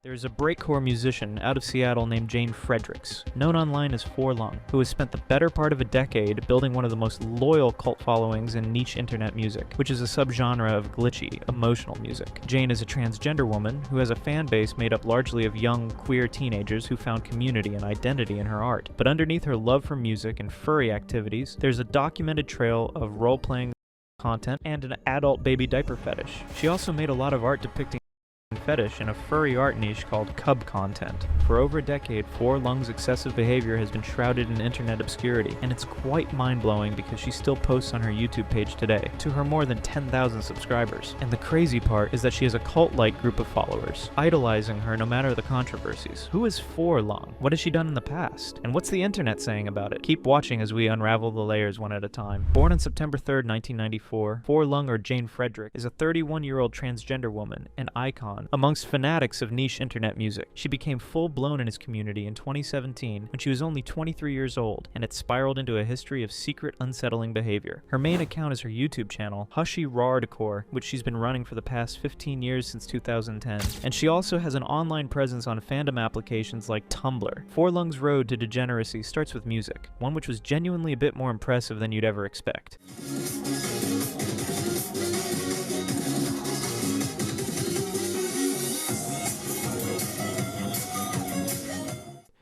There is a breakcore musician out of Seattle named Jane Fredericks, known online as Forlung, who has spent the better part of a decade building one of the most loyal cult followings in niche internet music, which is a subgenre of glitchy, emotional music. Jane is a transgender woman who has a fan base made up largely of young, queer teenagers who found community and identity in her art. But underneath her love for music and furry activities, there's a documented trail of role-playing content and an adult baby diaper fetish. She also made a lot of art depicting fetish in a furry art niche called cub content. For over a decade, Forlung's excessive behavior has been shrouded in internet obscurity, and it's quite mind-blowing because she still posts on her YouTube page today, to her more than 10,000 subscribers. And the crazy part is that she has a cult-like group of followers, idolizing her no matter the controversies. Who is Forlung? What has she done in the past? And what's the internet saying about it? Keep watching as we unravel the layers one at a time. Born on September 3rd, 1994, Forlung, or Jane Frederick, is a 31-year-old transgender woman, an icon amongst fanatics of niche internet music. She became full-blown in his community in 2017 when she was only 23 years old, and it spiraled into a history of secret, unsettling behavior. Her main account is her YouTube channel, Hardcore, which she's been running for the past 15 years since 2010. And she also has an online presence on fandom applications like Tumblr. Forlung's road to degeneracy starts with music, one which was genuinely a bit more impressive than you'd ever expect.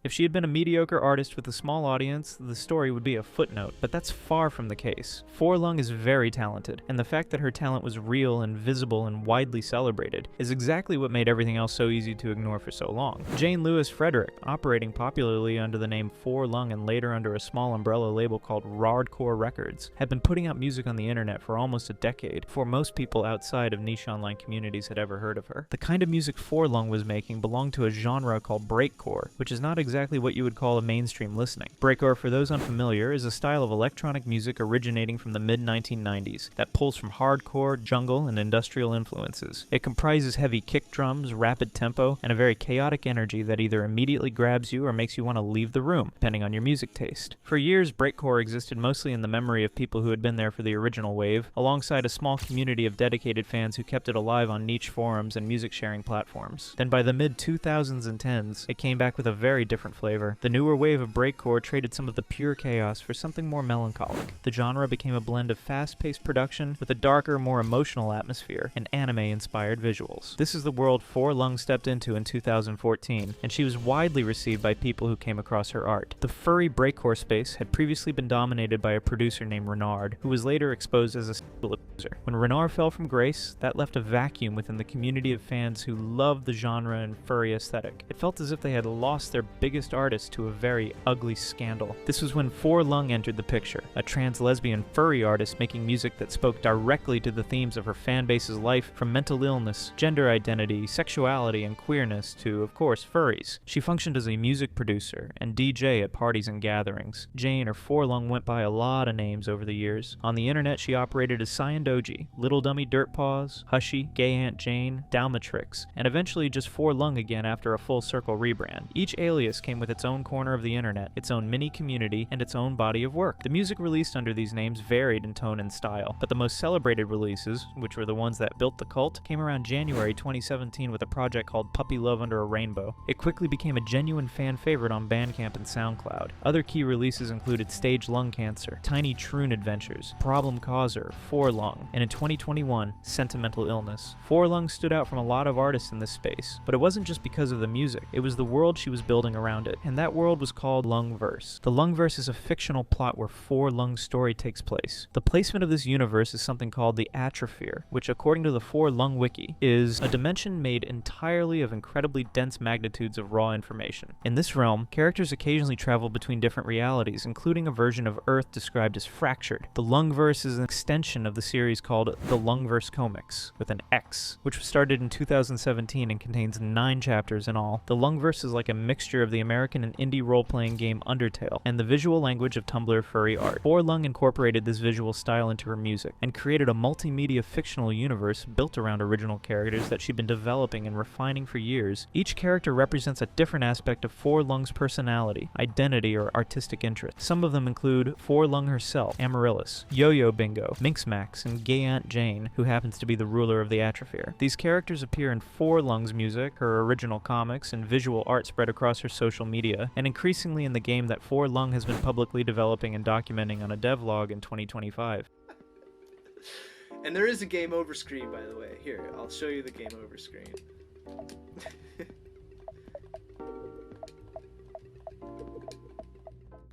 If she had been a mediocre artist with a small audience, the story would be a footnote, but that's far from the case. Forlung is very talented, and the fact that her talent was real and visible and widely celebrated is exactly what made everything else so easy to ignore for so long. Jane Lewis Frederick, operating popularly under the name Forlung and later under a small umbrella label called Hardcore Records, had been putting out music on the internet for almost a decade before most people outside of niche online communities had ever heard of her. The kind of music Forlung was making belonged to a genre called breakcore, which is not exactly what you would call a mainstream listening. Breakcore, for those unfamiliar, is a style of electronic music originating from the mid-1990s that pulls from hardcore, jungle, and industrial influences. It comprises heavy kick drums, rapid tempo, and a very chaotic energy that either immediately grabs you or makes you want to leave the room, depending on your music taste. For years, breakcore existed mostly in the memory of people who had been there for the original wave, alongside a small community of dedicated fans who kept it alive on niche forums and music-sharing platforms. Then by the mid-2000s and 10s, it came back with a very different flavor. The newer wave of breakcore traded some of the pure chaos for something more melancholic. The genre became a blend of fast-paced production with a darker, more emotional atmosphere and anime-inspired visuals. This is the world Forlung stepped into in 2014, and she was widely received by people who came across her art. The furry breakcore space had previously been dominated by a producer named Renard, who was later exposed as a sexual abuser. When Renard fell from grace, that left a vacuum within the community of fans who loved the genre and furry aesthetic. It felt as if they had lost their biggest artist to a very ugly scandal. This was when Forlung entered the picture, a trans lesbian furry artist making music that spoke directly to the themes of her fanbase's life, from mental illness, gender identity, sexuality, and queerness to, of course, furries. She functioned as a music producer and DJ at parties and gatherings. Jane, or Forlung, went by a lot of names over the years. On the internet, she operated as Cyandoji, Little Dummy Dirtpaws, Hushy, Gay Aunt Jane, Dalmatrix, and eventually just Forlung again after a full circle rebrand. Each alias came with its own corner of the internet, its own mini community, and its own body of work. The music released under these names varied in tone and style, but the most celebrated releases, which were the ones that built the cult, came around January 2017 with a project called Puppy Love Under a Rainbow. It quickly became a genuine fan favorite on Bandcamp and SoundCloud. Other key releases included Stage Lung Cancer, Tiny Troon Adventures, Problem Causer, Forlung, and in 2021, Sentimental Illness. Forlung stood out from a lot of artists in this space, but it wasn't just because of the music, it was the world she was building around it, and that world was called Lungverse. The Lungverse is a fictional plot where Forlung's story takes place. The placement of this universe is something called the Atrophere, which according to the Forlung wiki, is a dimension made entirely of incredibly dense magnitudes of raw information. In this realm, characters occasionally travel between different realities, including a version of Earth described as fractured. The Lungverse is an extension of the series called the Lungverse Comics, with an X, which was started in 2017 and contains 9 chapters in all. The Lungverse is like a mixture of the American and indie role-playing game Undertale, and the visual language of Tumblr furry art. Lung incorporated this visual style into her music, and created a multimedia fictional universe built around original characters that she'd been developing and refining for years. Each character represents a different aspect of Lung's personality, identity, or artistic interest. Some of them include Lung herself, Amaryllis, Yo-Yo Bingo, Minxmax, and Gay Aunt Jane, who happens to be the ruler of the Atrophere. These characters appear in Lung's music, her original comics, and visual art spread across her social media, and increasingly in the game that Lung has been publicly developing and documenting on a devlog in 2025. And there is a game over screen, by the way. Here, I'll show you the game over screen.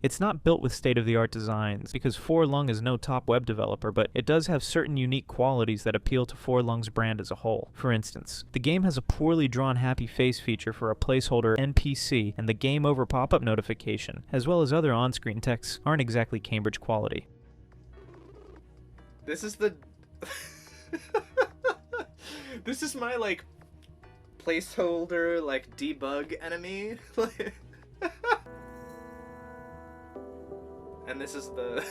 It's not built with state-of-the-art designs, because Lung is no top web developer, but it does have certain unique qualities that appeal to Lung's brand as a whole. For instance, the game has a poorly drawn happy face feature for a placeholder NPC, and the game over pop-up notification, as well as other on-screen texts, aren't exactly Cambridge quality. This is the... This is my, like, placeholder, like, debug enemy. And this is the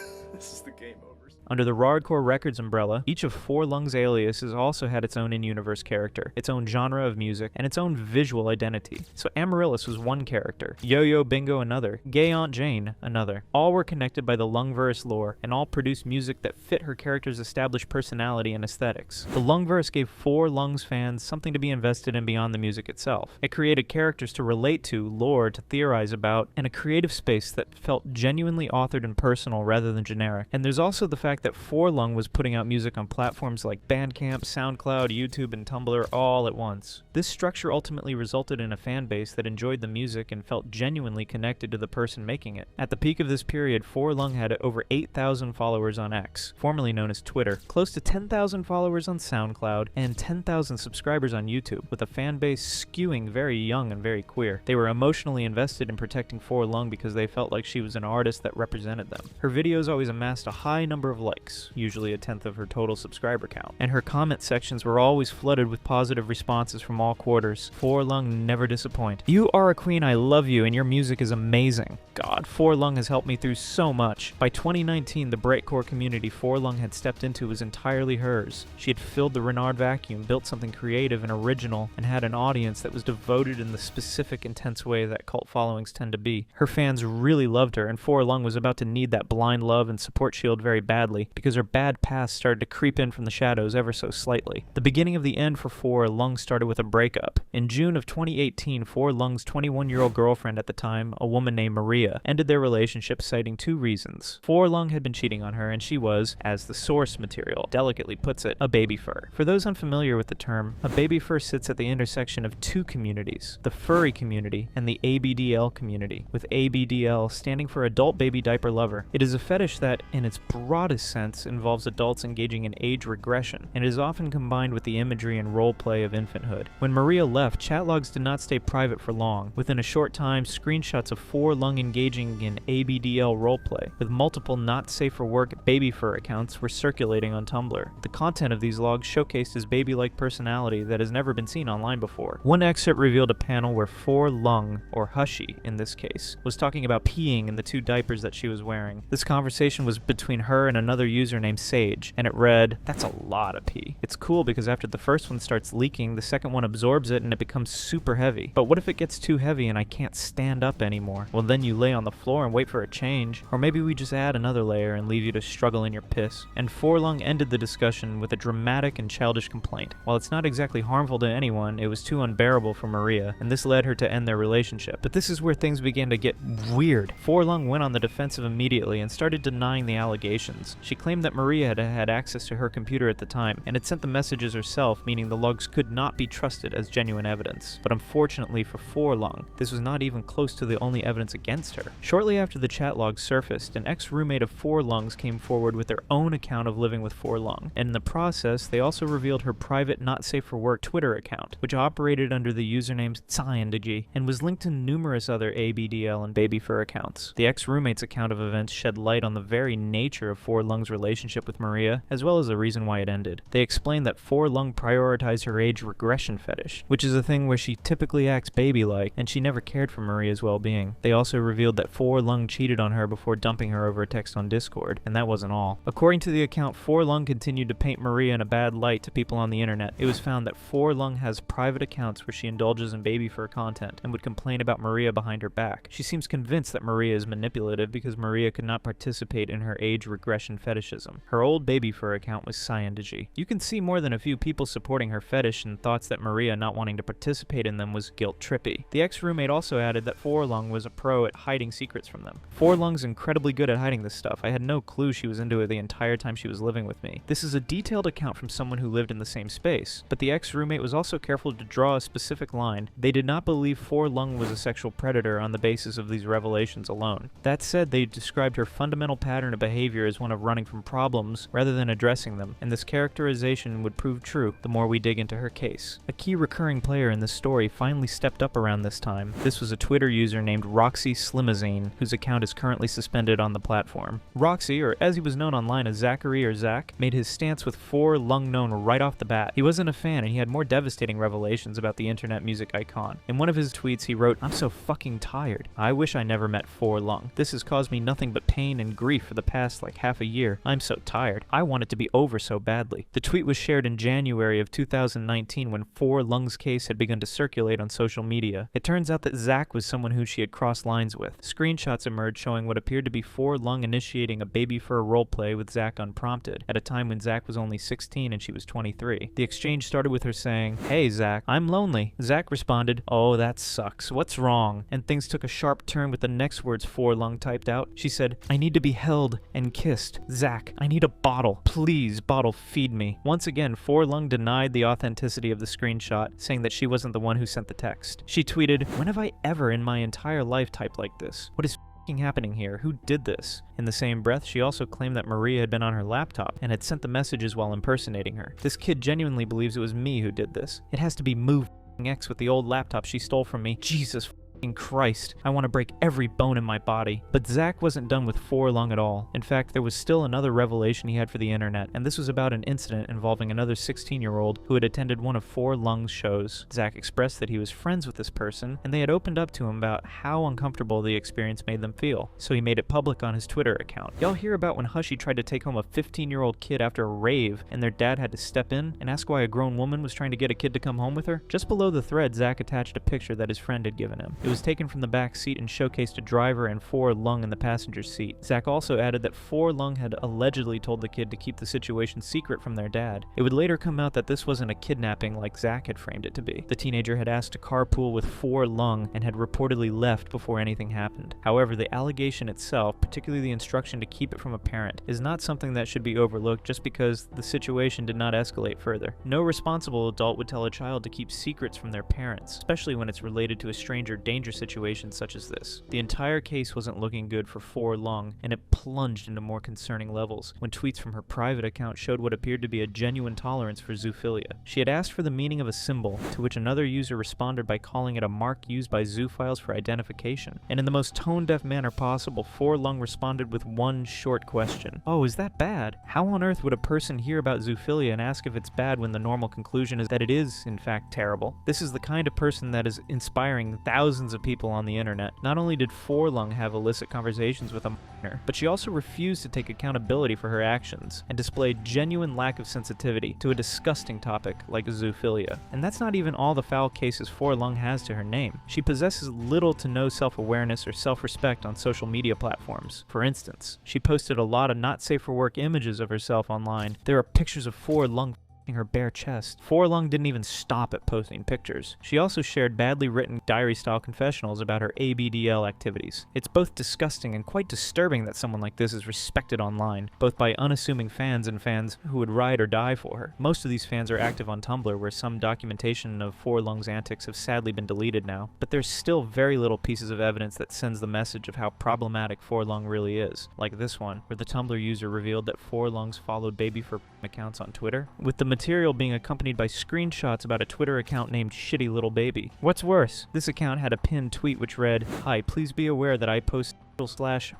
game over. Under the Hardcore Records umbrella, each of Lung's aliases also had its own in-universe character, its own genre of music, and its own visual identity. So Amaryllis was one character, Yo-Yo Bingo another, Gay Aunt Jane another. All were connected by the Lungverse lore, and all produced music that fit her character's established personality and aesthetics. The Lungverse gave Lung's fans something to be invested in beyond the music itself. It created characters to relate to, lore to theorize about, and a creative space that felt genuinely authored and personal rather than generic. And there's also the fact that Lung was putting out music on platforms like Bandcamp, SoundCloud, YouTube, and Tumblr all at once. This structure ultimately resulted in a fan base that enjoyed the music and felt genuinely connected to the person making it. At the peak of this period, Lung had over 8,000 followers on X, formerly known as Twitter, close to 10,000 followers on SoundCloud, and 10,000 subscribers on YouTube, with a fan base skewing very young and very queer. They were emotionally invested in protecting Lung because they felt like she was an artist that represented them. Her videos always amassed a high number of likes, usually a tenth of her total subscriber count, and her comment sections were always flooded with positive responses from all quarters. Lung never disappoint. "You are a queen, I love you, and your music is amazing. God, Lung has helped me through so much." By 2019, the breakcore community Lung had stepped into was entirely hers. She had filled the Renard vacuum, built something creative and original, and had an audience that was devoted in the specific, intense way that cult followings tend to be. Her fans really loved her, and Lung was about to need that blind love and support shield very badly, because her bad past started to creep in from the shadows ever so slightly. The beginning of the end for Lung started with a breakup. In June of 2018, Lung's 21-year-old girlfriend at the time, a woman named Maria, ended their relationship citing two reasons. Lung had been cheating on her, and she was, as the source material delicately puts it, a baby fur. For those unfamiliar with the term, a baby fur sits at the intersection of two communities, the furry community and the ABDL community, with ABDL standing for Adult Baby Diaper Lover. It is a fetish that, in its broadest sense, involves adults engaging in age regression, and is often combined with the imagery and roleplay of infanthood. When Maria left, chat logs did not stay private for long. Within a short time, screenshots of Lung engaging in ABDL roleplay, with multiple not-safe-for-work baby fur accounts, were circulating on Tumblr. The content of these logs showcased his baby-like personality that has never been seen online before. One excerpt revealed a panel where Lung, or Hushy in this case, was talking about peeing in the two diapers that she was wearing. This conversation was between her and another user named Sage, and it read, "That's a lot of pee. It's cool because after the first one starts leaking, the second one absorbs it and it becomes super heavy. But what if it gets too heavy and I can't stand up anymore? Well, then you lay on the floor and wait for a change. Or maybe we just add another layer and leave you to struggle in your piss." And Lung ended the discussion with a dramatic and childish complaint. While it's not exactly harmful to anyone, it was too unbearable for Maria, and this led her to end their relationship. But this is where things began to get weird. Lung went on the defensive immediately and started denying the allegations. She claimed that Maria had had access to her computer at the time, and had sent the messages herself, meaning the logs could not be trusted as genuine evidence. But unfortunately for Lung, this was not even close to the only evidence against her. Shortly after the chat logs surfaced, an ex-roommate of Lung's came forward with their own account of living with Lung, and in the process, they also revealed her private not-safe-for-work Twitter account, which operated under the usernames Tsayandiji, and was linked to numerous other ABDL and baby fur accounts. The ex-roommate's account of events shed light on the very nature of Lung's relationship with Maria, as well as the reason why it ended. They explained that 4 Lung prioritized her age regression fetish, which is a thing where she typically acts baby-like, and she never cared for Maria's well-being. They also revealed that 4 Lung cheated on her before dumping her over a text on Discord, and that wasn't all. According to the account, 4 Lung continued to paint Maria in a bad light to people on the internet. It was found that 4 Lung has private accounts where she indulges in baby fur content and would complain about Maria behind her back. She seems convinced that Maria is manipulative because Maria could not participate in her age regression fetishism. Her old baby fur account was Scientology. You can see more than a few people supporting her fetish and thoughts that Maria not wanting to participate in them was guilt trippy. The ex-roommate also added that 4 Lung was a pro at hiding secrets from them. 4 Lung's incredibly good at hiding this stuff. I had no clue she was into it the entire time she was living with me. This is a detailed account from someone who lived in the same space, but the ex-roommate was also careful to draw a specific line. They did not believe 4 Lung was a sexual predator on the basis of these revelations alone. That said, they described her fundamental pattern of behavior as one of running from problems rather than addressing them, and this characterization would prove true the more we dig into her case. A key recurring player in this story finally stepped up around this time. This was a Twitter user named Roxy Slimazine, whose account is currently suspended on the platform. Roxy, or as he was known online as Zachary or Zach, made his stance with 4 Lung known right off the bat. He wasn't a fan, and he had more devastating revelations about the internet music icon. In one of his tweets, he wrote, "I'm so fucking tired. I wish I never met 4 Lung. This has caused me nothing but pain and grief for the past like half a year. I'm so tired. I want it to be over so badly." The tweet was shared in January of 2019 when 4 Lung's case had begun to circulate on social media. It turns out that Zach was someone who she had crossed lines with. Screenshots emerged showing what appeared to be 4 Lung initiating a baby fur roleplay with Zach unprompted, at a time when Zach was only 16 and she was 23. The exchange started with her saying, "Hey Zach, I'm lonely." Zach responded, "Oh, that sucks. What's wrong?" And things took a sharp turn with the next words 4 Lung typed out. She said, "I need to be held and kissed. Zach, I need a bottle. Please, bottle, feed me." Once again, 4 Lung denied the authenticity of the screenshot, saying that she wasn't the one who sent the text. She tweeted, "When have I ever in my entire life typed like this? What is happening here? Who did this?" In the same breath, she also claimed that Maria had been on her laptop and had sent the messages while impersonating her. "This kid genuinely believes it was me who did this. It has to be Move X with the old laptop she stole from me. Jesus Christ, I want to break every bone in my body." But Zach wasn't done with 4 Lung at all. In fact, there was still another revelation he had for the internet, and this was about an incident involving another 16-year-old who had attended one of 4 Lung's shows. Zach expressed that he was friends with this person, and they had opened up to him about how uncomfortable the experience made them feel, so he made it public on his Twitter account. Y'all hear about when Hushy tried to take home a 15-year-old kid after a rave, and their dad had to step in and ask why a grown woman was trying to get a kid to come home with her? Just below the thread, Zach attached a picture that his friend had given him. It was taken from the back seat and showcased a driver and 4 Lung in the passenger seat. Zach also added that 4 Lung had allegedly told the kid to keep the situation secret from their dad. It would later come out that this wasn't a kidnapping like Zach had framed it to be. The teenager had asked to carpool with 4 Lung and had reportedly left before anything happened. However, the allegation itself, particularly the instruction to keep it from a parent, is not something that should be overlooked just because the situation did not escalate further. No responsible adult would tell a child to keep secrets from their parents, especially when it's related to a stranger danger situation such as this. The entire case wasn't looking good for 4 Lung, and it plunged into more concerning levels when tweets from her private account showed what appeared to be a genuine tolerance for zoophilia. She had asked for the meaning of a symbol, to which another user responded by calling it a mark used by zoophiles for identification. And in the most tone-deaf manner possible, 4 Lung responded with one short question. "Oh, is that bad? How on earth would a person hear about zoophilia and ask if it's bad when the normal conclusion is that it is, in fact, terrible? This is the kind of person that is inspiring thousands of people on the internet." Not only did 4 Lung have illicit conversations with a minor, but she also refused to take accountability for her actions and displayed genuine lack of sensitivity to a disgusting topic like zoophilia. And that's not even all the foul cases 4 Lung has to her name. She possesses little to no self-awareness or self-respect on social media platforms. For instance, she posted a lot of not safe for work images of herself online. There are pictures of 4 Lung her bare chest. 4 Lung didn't even stop at posting pictures. She also shared badly written diary-style confessionals about her ABDL activities. It's both disgusting and quite disturbing that someone like this is respected online, both by unassuming fans and fans who would ride or die for her. Most of these fans are active on Tumblr, where some documentation of 4 Lung's antics have sadly been deleted now, but there's still very little pieces of evidence that sends the message of how problematic 4 Lung really is, like this one, where the Tumblr user revealed that 4 Lungs followed baby fur accounts on Twitter, with the material being accompanied by screenshots about a Twitter account named Shitty Little Baby. What's worse, this account had a pinned tweet which read, "Hi, please be aware that I post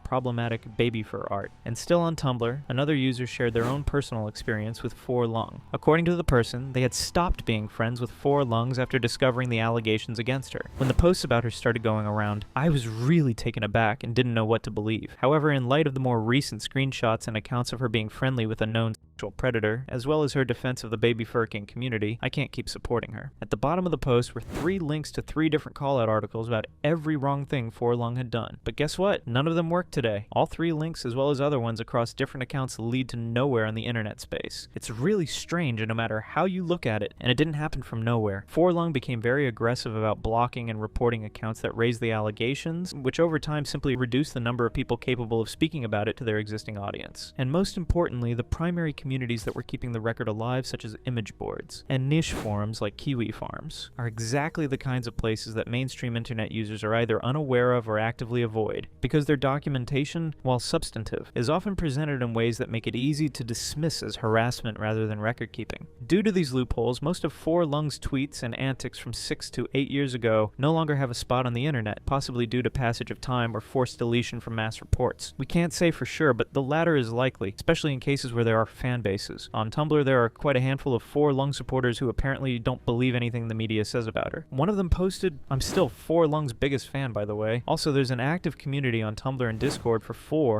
problematic baby fur art. And still on Tumblr, another user shared their own personal experience with Furry. According to the person, they had stopped being friends with Furry after discovering the allegations against her. When the posts about her started going around, I was really taken aback and didn't know what to believe. However, in light of the more recent screenshots and accounts of her being friendly with a known sexual predator, as well as her defense of the baby furking community, I can't keep supporting her. At the bottom of the post were 3 links to 3 different callout articles about every wrong thing Furry had done. But guess what? None of them worked today. All 3 links, as well as other ones across different accounts, lead to nowhere in the internet space. It's really strange, and no matter how you look at it, and it didn't happen from nowhere. Furry became very aggressive about blocking and reporting accounts that raised the allegations, which over time simply reduced the number of people capable of speaking about it to their existing audience. And most importantly, the primary communities that were keeping the record alive, such as image boards, and niche forums like Kiwi Farms, are exactly the kinds of places that mainstream internet users are either unaware of or actively avoid, because their documentation, while substantive, is often presented in ways that make it easy to dismiss as harassment rather than record keeping. Due to these loopholes, most of Furry's tweets and antics from 6 to 8 years ago no longer have a spot on the internet, possibly due to passage of time or forced deletion from mass reports. We can't say for sure, but the latter is likely, especially in cases where there are fan bases. On Tumblr, there are quite a handful of Furry supporters who apparently don't believe anything the media says about her. One of them posted, "I'm still Furry's biggest fan, by the way." Also, there's an active community on Tumblr and Discord for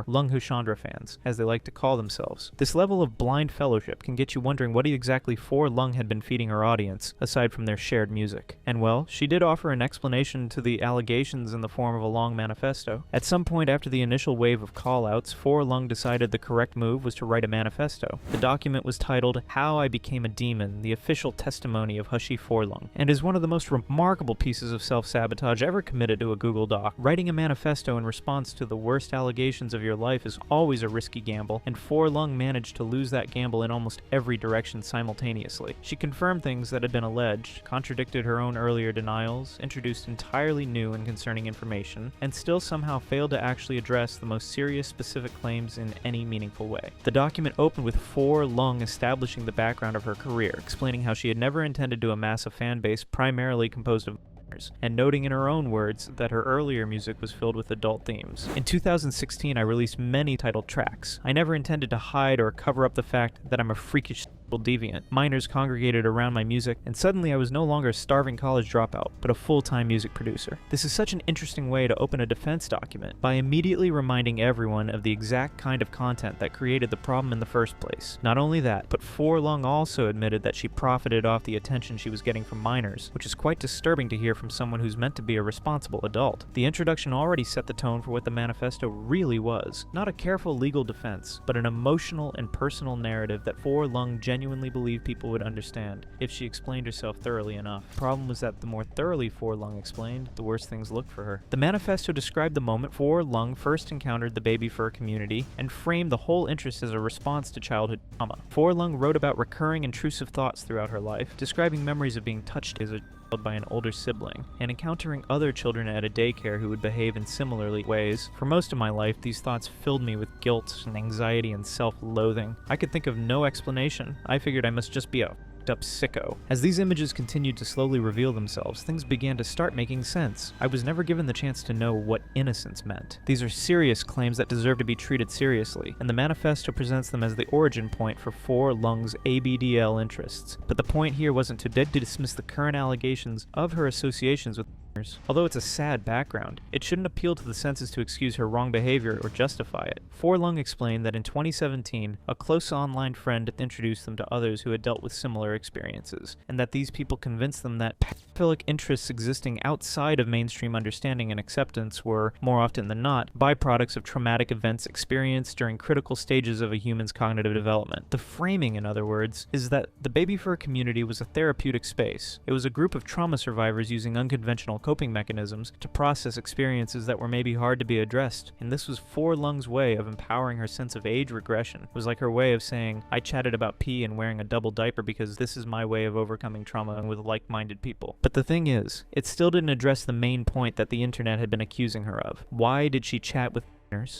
Hushundra fans, as they like to call themselves. This level of blind fellowship can get you wondering what exactly Furry had been feeding her audience, aside from their shared music. And well, she did offer an explanation to the allegations in the form of a long manifesto. At some point after the initial wave of callouts, Furry decided the correct move was to write a manifesto. The document was titled "How I Became a Demon, the Official Testimony of Hushi Furry," and is one of the most remarkable pieces of self-sabotage ever committed to a Google Doc. Writing a manifesto in response to the worst allegations of your life is always a risky gamble, and Furry managed to lose that gamble in almost every direction simultaneously. She confirmed things that had been alleged, contradicted her own earlier denials, introduced entirely new and concerning information, and still somehow failed to actually address the most serious specific claims in any meaningful way. The document opened with Furry establishing the background of her career, explaining how she had never intended to amass a fan base primarily composed of and noting in her own words that her earlier music was filled with adult themes. In 2016, I released many titled tracks. I never intended to hide or cover up the fact that I'm a freakish deviant. Minors congregated around my music, and suddenly I was no longer a starving college dropout, but a full-time music producer. This is such an interesting way to open a defense document, by immediately reminding everyone of the exact kind of content that created the problem in the first place. Not only that, but Furry also admitted that she profited off the attention she was getting from minors, which is quite disturbing to hear from someone who's meant to be a responsible adult. The introduction already set the tone for what the manifesto really was. Not a careful legal defense, but an emotional and personal narrative that Furry genuinely believed people would understand if she explained herself thoroughly enough. The problem was that the more thoroughly Furry explained, the worse things looked for her. The manifesto described the moment Furry first encountered the baby fur community and framed the whole interest as a response to childhood trauma. Furry wrote about recurring intrusive thoughts throughout her life, describing memories of being touched as a by an older sibling, and encountering other children at a daycare who would behave in similarly ways. For most of my life, these thoughts filled me with guilt and anxiety and self-loathing. I could think of no explanation. I figured I must just be a up sicko. As these images continued to slowly reveal themselves, things began to start making sense. I was never given the chance to know what innocence meant. These are serious claims that deserve to be treated seriously, and the manifesto presents them as the origin point for Furry's ABDL interests. But the point here wasn't to dismiss the current allegations of her associations with minors. Although it's a sad background, it shouldn't appeal to the senses to excuse her wrong behavior or justify it. Furry explained that in 2017, a close online friend introduced them to others who had dealt with similar experiences, and that these people convinced them that pedophilic interests existing outside of mainstream understanding and acceptance were, more often than not, byproducts of traumatic events experienced during critical stages of a human's cognitive development. The framing, in other words, is that the baby fur community was a therapeutic space. It was a group of trauma survivors using unconventional coping mechanisms to process experiences that were maybe hard to be addressed, and this was Furry's way of empowering her sense of age regression. It was like her way of saying, I chatted about pee and wearing a double diaper because this is my way of overcoming trauma with like-minded people. But the thing is, it still didn't address the main point that the internet had been accusing her of. Why did she chat with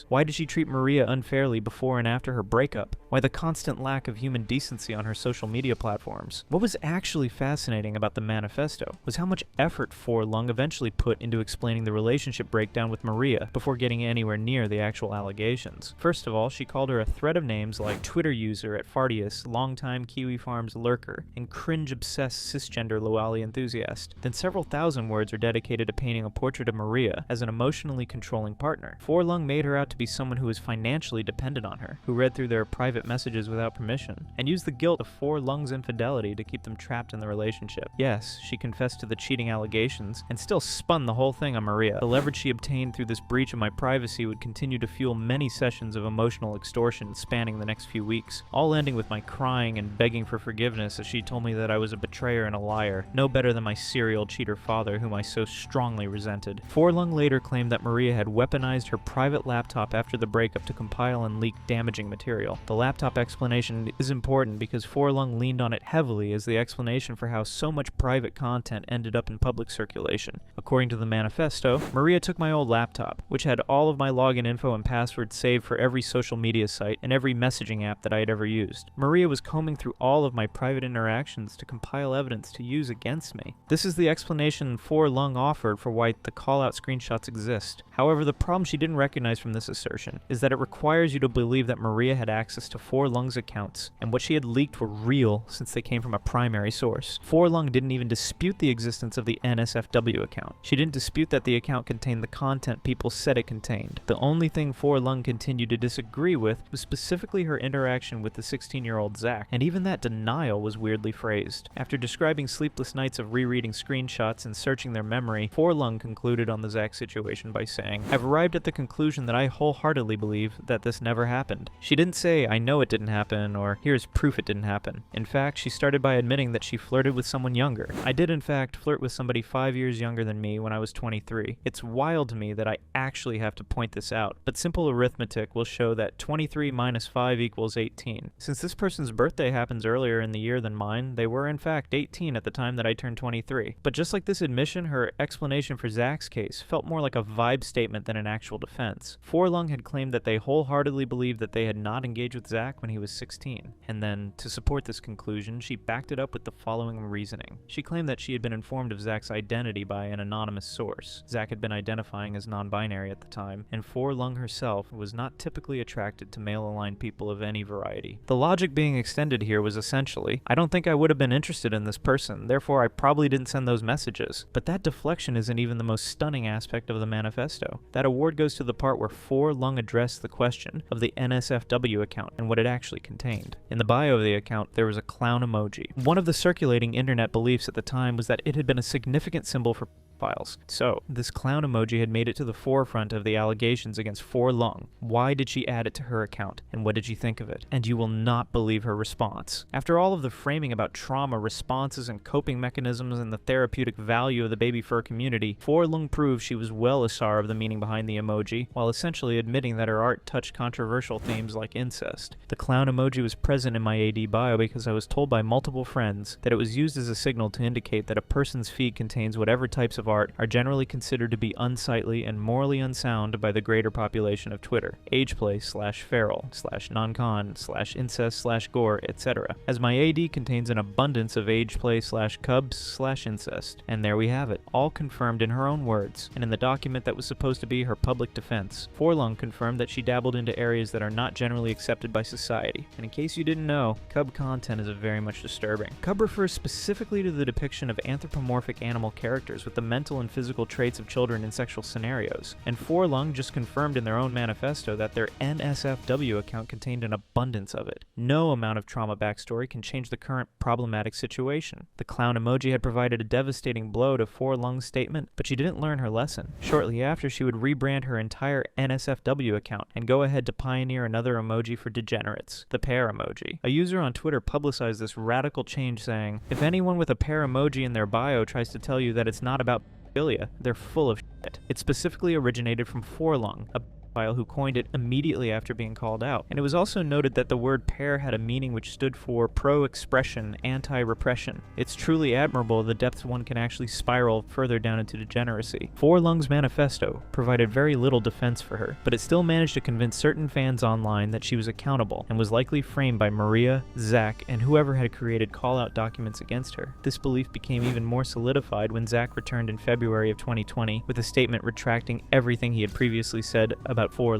Why did she treat Maria unfairly before and after her breakup? Why the constant lack of human decency on her social media platforms? What was actually fascinating about the Manifesto was how much effort Furry eventually put into explaining the relationship breakdown with Maria before getting anywhere near the actual allegations. First of all, she called her a thread of names like Twitter user at Fartius, longtime Kiwi Farms lurker, and cringe-obsessed cisgender Loali enthusiast. Then several thousand words are dedicated to painting a portrait of Maria as an emotionally controlling partner. Furry made her out to be someone who was financially dependent on her, who read through their private messages without permission, and used the guilt of Furry's infidelity to keep them trapped in the relationship. Yes, she confessed to the cheating allegations, and still spun the whole thing on Maria. The leverage she obtained through this breach of my privacy would continue to fuel many sessions of emotional extortion spanning the next few weeks, all ending with my crying and begging for forgiveness as she told me that I was a betrayer and a liar, no better than my serial cheater father whom I so strongly resented. Furry later claimed that Maria had weaponized her private laptop after the breakup to compile and leak damaging material. The laptop explanation is important because Furry leaned on it heavily as the explanation for how so much private content ended up in public circulation. According to the Manifesto, Maria took my old laptop, which had all of my login info and passwords saved for every social media site and every messaging app that I had ever used. Maria was combing through all of my private interactions to compile evidence to use against me. This is the explanation Furry offered for why the callout screenshots exist. However, the problem she didn't recognize from this assertion is that it requires you to believe that Maria had access to Furry's accounts, and what she had leaked were real since they came from a primary source. Furry didn't even dispute the existence of the NSFW account. She didn't dispute that the account contained the content people said it contained. The only thing Furry continued to disagree with was specifically her interaction with the 16-year-old Zach, and even that denial was weirdly phrased. After describing sleepless nights of rereading screenshots and searching their memory, Furry concluded on the Zach situation by saying, "I've arrived at the conclusion that I wholeheartedly believe that this never happened." She didn't say, "I know it didn't happen," or "here's proof it didn't happen." In fact, she started by admitting that she flirted with someone younger. I did in fact flirt with somebody 5 years younger than me when I was 23. It's wild to me that I actually have to point this out, but simple arithmetic will show that 23 minus 5 equals 18. Since this person's birthday happens earlier in the year than mine, they were in fact 18 at the time that I turned 23. But just like this admission, her explanation for Zach's case felt more like a vibe statement than an actual defense. Furry had claimed that they wholeheartedly believed that they had not engaged with Zach when he was 16. And then, to support this conclusion, she backed it up with the following reasoning. She claimed that she had been informed of Zach's identity by an anonymous source. Zach had been identifying as non-binary at the time, and Furry herself was not typically attracted to male-aligned people of any variety. The logic being extended here was essentially, I don't think I would have been interested in this person, therefore I probably didn't send those messages. But that deflection isn't even the most stunning aspect of the Manifesto. That award goes to the part where Furry addressed the question of the NSFW account and what it actually contained. In the bio of the account, there was a clown emoji. One of the circulating internet beliefs at the time was that it had been a significant symbol for files. So, this clown emoji had made it to the forefront of the allegations against Furry. Why did she add it to her account, and what did you think of it? And you will not believe her response. After all of the framing about trauma responses and coping mechanisms and the therapeutic value of the baby fur community, Furry proved she was well aware of the meaning behind the emoji, while essentially admitting that her art touched controversial themes like incest. The clown emoji was present in my AD bio because I was told by multiple friends that it was used as a signal to indicate that a person's feed contains whatever types of art are generally considered to be unsightly and morally unsound by the greater population of Twitter. Ageplay/feral, /noncon, /incest, /gore, etc. As my AD contains an abundance of ageplay/cubs/incest. And there we have it, all confirmed in her own words, and in the document that was supposed to be her public defense. Furry confirmed that she dabbled into areas that are not generally accepted by society. And in case you didn't know, cub content is very much disturbing. Cub refers specifically to the depiction of anthropomorphic animal characters with the mental and physical traits of children in sexual scenarios. And Furry just confirmed in their own manifesto that their NSFW account contained an abundance of it. No amount of trauma backstory can change the current problematic situation. The clown emoji had provided a devastating blow to Furry's statement, but she didn't learn her lesson. Shortly after, she would rebrand her entire NSFW account and go ahead to pioneer another emoji for degenerates, the pear emoji. A user on Twitter publicized this radical change saying, "If anyone with a pear emoji in their bio tries to tell you that it's not about pedophilia, they're full of shit. It specifically originated from Furry, a who coined it immediately after being called out. And it was also noted that the word pair had a meaning which stood for pro-expression, anti-repression. It's truly admirable the depths one can actually spiral further down into degeneracy. Furry's Manifesto provided very little defense for her, but it still managed to convince certain fans online that she was accountable and was likely framed by Maria, Zach, and whoever had created call-out documents against her. This belief became even more solidified when Zach returned in February of 2020 with a statement retracting everything he had previously said about Furry.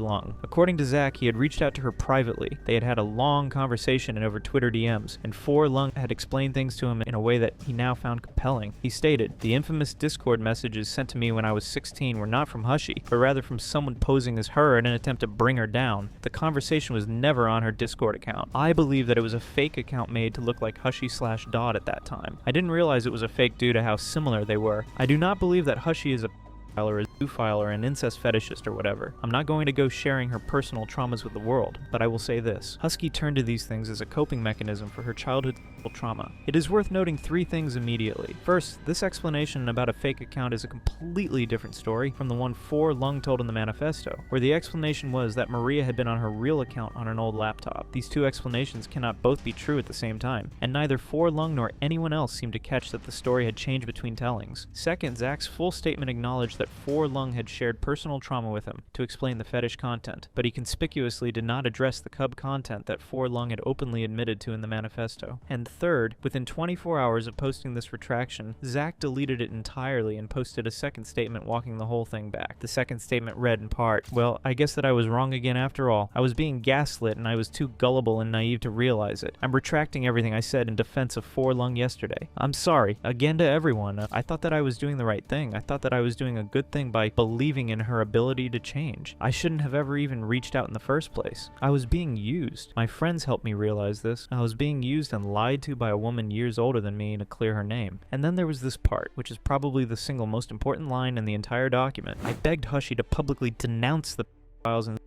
According to Zach, he had reached out to her privately. They had had a long conversation over Twitter DMs, and Furry had explained things to him in a way that he now found compelling. He stated, "The infamous Discord messages sent to me when I was 16 were not from Hushy, but rather from someone posing as her in an attempt to bring her down. The conversation was never on her Discord account. I believe that it was a fake account made to look like Hushy/Dot at that time. I didn't realize it was a fake due to how similar they were. I do not believe that Hushy is a or a zoophile or an incest fetishist or whatever. I'm not going to go sharing her personal traumas with the world, but I will say this. Husky turned to these things as a coping mechanism for her childhood trauma. It is worth noting 3 things immediately. First, this explanation about a fake account is a completely different story from the one Furry told in the Manifesto, where the explanation was that Maria had been on her real account on an old laptop. These 2 explanations cannot both be true at the same time, and neither Furry nor anyone else seemed to catch that the story had changed between tellings. Second, Zach's full statement acknowledged that Furry had shared personal trauma with him to explain the fetish content, but he conspicuously did not address the cub content that Furry had openly admitted to in the Manifesto. And third, within 24 hours of posting this retraction, Zach deleted it entirely and posted a second statement walking the whole thing back. The second statement read in part, "Well, I guess that I was wrong again after all. I was being gaslit and I was too gullible and naive to realize it. I'm retracting everything I said in defense of Furry yesterday. I'm sorry, again to everyone. I thought that I was doing the right thing. I thought that I was doing a good thing by believing in her ability to change. I shouldn't have ever even reached out in the first place. I was being used. My friends helped me realize this. I was being used and lied to by a woman years older than me to clear her name." And then there was this part, which is probably the single most important line in the entire document. "I begged Hushy to publicly denounce the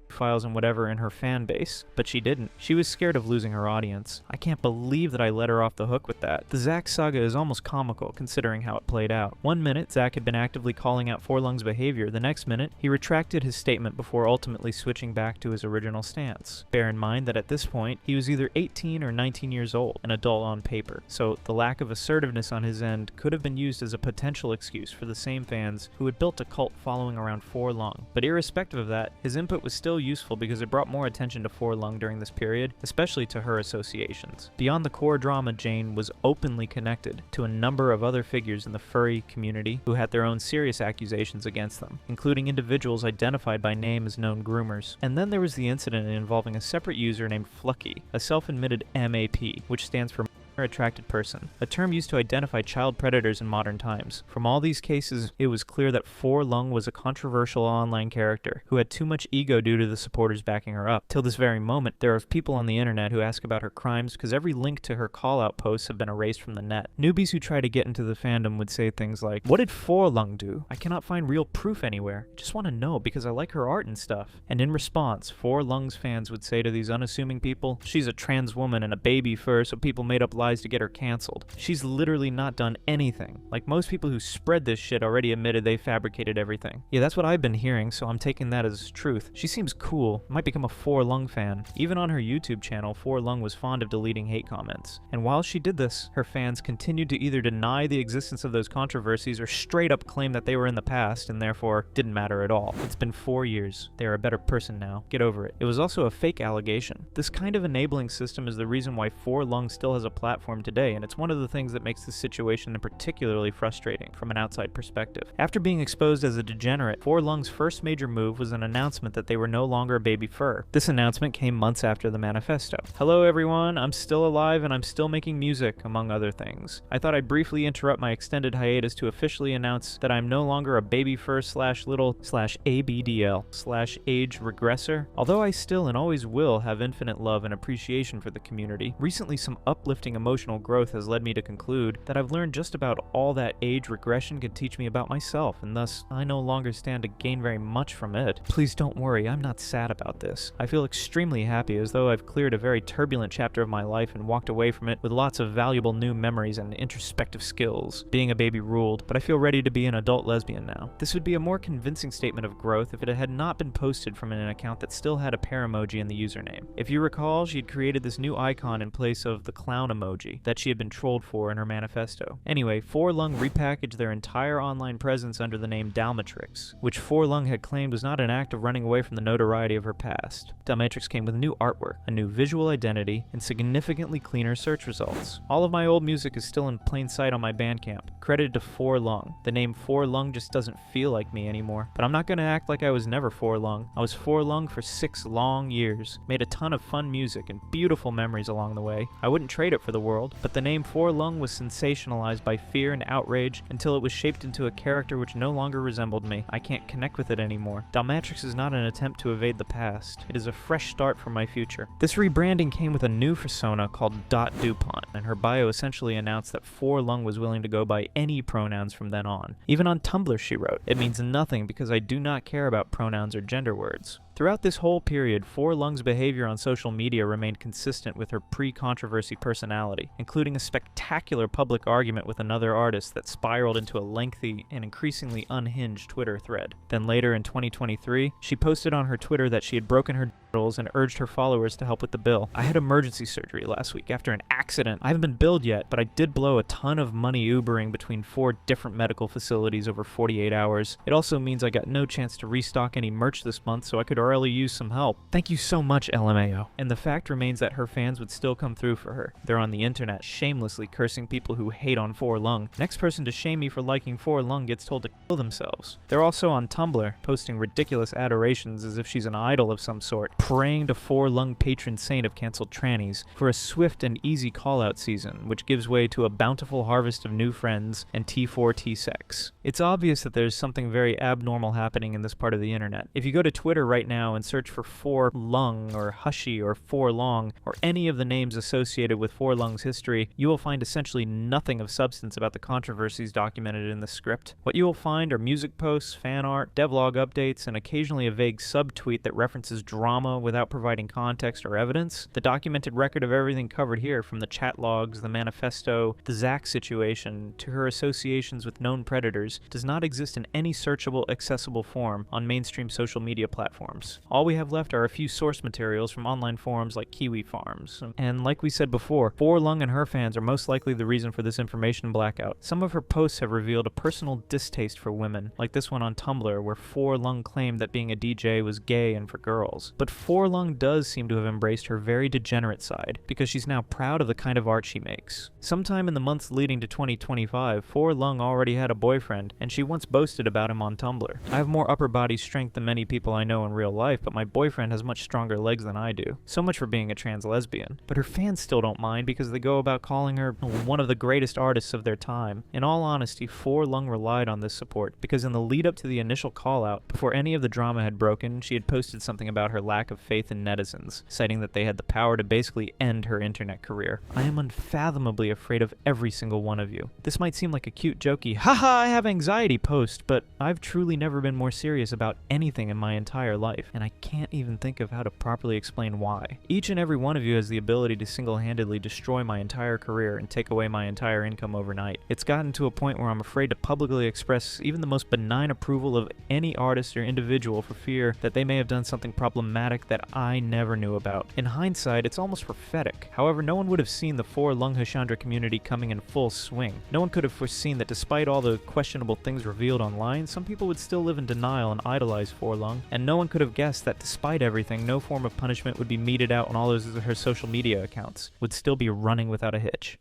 files and whatever in her fan base, but she didn't. She was scared of losing her audience. I can't believe that I let her off the hook with that." The Zach saga is almost comical considering how it played out. One minute, Zach had been actively calling out Furry's behavior. The next minute, he retracted his statement before ultimately switching back to his original stance. Bear in mind that at this point, he was either 18 or 19 years old, an adult on paper, so the lack of assertiveness on his end could have been used as a potential excuse for the same fans who had built a cult following around Furry. But irrespective of that, his input was still useful because it brought more attention to Furry during this period, especially to her associations. Beyond the core drama, Jane was openly connected to a number of other figures in the furry community who had their own serious accusations against them, including individuals identified by name as known groomers. And then there was the incident involving a separate user named Flucky, a self-admitted MAP, which stands for attracted person, a term used to identify child predators in modern times. From all these cases, it was clear that Furry was a controversial online character who had too much ego due to the supporters backing her up. Till this very moment, there are people on the internet who ask about her crimes because every link to her call-out posts have been erased from the net. Newbies who try to get into the fandom would say things like, "What did Furry do? I cannot find real proof anywhere. I just want to know because I like her art and stuff." And in response, Furry's fans would say to these unassuming people, "She's a trans woman and a baby fur, so people made up lies to get her canceled. She's literally not done anything. Like most people who spread this shit already admitted they fabricated everything." Yeah, that's what I've been hearing, so I'm taking that as truth. She seems cool, might become a Furry fan. Even on her YouTube channel, Furry was fond of deleting hate comments. And while she did this, her fans continued to either deny the existence of those controversies or straight up claim that they were in the past and therefore didn't matter at all. It's been 4 years. They are a better person now. Get over it. It was also a fake allegation. This kind of enabling system is the reason why Furry still has a platform today, and it's one of the things that makes this situation particularly frustrating from an outside perspective. After being exposed as a degenerate, Furry's first major move was an announcement that they were no longer a baby fur. This announcement came months after the Manifesto. "Hello everyone, I'm still alive and I'm still making music," among other things. "I thought I'd briefly interrupt my extended hiatus to officially announce that I'm no longer a baby fur /little/ABDL/age regressor. Although I still and always will have infinite love and appreciation for the community, recently some uplifting emotional growth has led me to conclude that I've learned just about all that age regression could teach me about myself, and thus I no longer stand to gain very much from it. Please don't worry, I'm not sad about this. I feel extremely happy, as though I've cleared a very turbulent chapter of my life and walked away from it with lots of valuable new memories and introspective skills. Being a baby ruled, but I feel ready to be an adult lesbian now. This would be a more convincing statement of growth if it had not been posted from an account that still had a pear emoji in the username. If you recall, she had created this new icon in place of the clown emoji that she had been trolled for in her manifesto. Anyway, Forlung repackaged their entire online presence under the name Dalmatrix, which Forlung had claimed was not an act of running away from the notoriety of her past. Dalmatrix came with new artwork, a new visual identity, and significantly cleaner search results. All of my old music is still in plain sight on my Bandcamp, credited to Forlung. The name Forlung just doesn't feel like me anymore, but I'm not gonna act like I was never Forlung. I was Forlung for 6 long years, made a ton of fun music and beautiful memories along the way. I wouldn't trade it for the world, but the name Forlung was sensationalized by fear and outrage until it was shaped into a character which no longer resembled me. I can't connect with it anymore. Dalmatrix is not an attempt to evade the past. It is a fresh start for my future. This rebranding came with a new persona called Dot DuPont, and her bio essentially announced that Forlung was willing to go by any pronouns from then on. Even on Tumblr she wrote, "It means nothing because I do not care about pronouns or gender words." Throughout this whole period, Forlung's behavior on social media remained consistent with her pre-controversy personality, including a spectacular public argument with another artist that spiraled into a lengthy and increasingly unhinged Twitter thread. Then later in 2023, she posted on her Twitter that she had broken her genitals and urged her followers to help with the bill. "I had emergency surgery last week after an accident. I haven't been billed yet, but I did blow a ton of money Ubering between 4 different medical facilities over 48 hours. It also means I got no chance to restock any merch this month, so I could really use some help. Thank you so much, LMAO." And the fact remains that her fans would still come through for her. They're on the internet shamelessly cursing people who hate on Forlung. Next person to shame me for liking Forlung gets told to kill themselves. They're also on Tumblr, posting ridiculous adorations as if she's an idol of some sort, praying to Forlung patron saint of canceled trannies for a swift and easy call-out season, which gives way to a bountiful harvest of new friends and T4T sex. It's obvious that there's something very abnormal happening in this part of the internet. If you go to Twitter right now and search for Forlung or Hushy or Forlong or any of the names associated with Forlung's history, you will find essentially nothing of substance about the controversies documented in the script. What you will find are music posts, fan art, devlog updates, and occasionally a vague subtweet that references drama without providing context or evidence. The documented record of everything covered here, from the chat logs, the manifesto, the Zach situation, to her associations with known predators, does not exist in any searchable, accessible form on mainstream social media platforms. All we have left are a few source materials from online forums like Kiwi Farms. And like we said before, Forlung and her fans are most likely the reason for this information blackout. Some of her posts have revealed a personal distaste for women, like this one on Tumblr where Forlung claimed that being a DJ was gay and for girls. But Forlung does seem to have embraced her very degenerate side, because she's now proud of the kind of art she makes. Sometime in the months leading to 2025, Forlung already had a boyfriend, and she once boasted about him on Tumblr. "I have more upper body strength than many people I know in real life, but my boyfriend has much stronger legs than I do." So much for being a trans lesbian. But her fans still don't mind because they go about calling her one of the greatest artists of their time. In all honesty, Forlung relied on this support, because in the lead up to the initial call out, before any of the drama had broken, she had posted something about her lack of faith in netizens, citing that they had the power to basically end her internet career. "I am unfathomably afraid of every single one of you." This might seem like a cute jokey, "haha, I have anxiety" post, but I've truly never been more serious about anything in my entire life, and I can't even think of how to properly explain why. Each and every one of you has the ability to single-handedly destroy my entire career and take away my entire income overnight. It's gotten to a point where I'm afraid to publicly express even the most benign approval of any artist or individual for fear that they may have done something problematic that I never knew about. In hindsight, it's almost prophetic. However, no one would have seen the Forlung Hashandra community coming in full swing. No one could have foreseen that despite all the questionable things revealed online, some people would still live in denial and idolize Forlung, and no one could have guessed that despite everything, no form of punishment would be meted out on all of her social media accounts, would still be running without a hitch.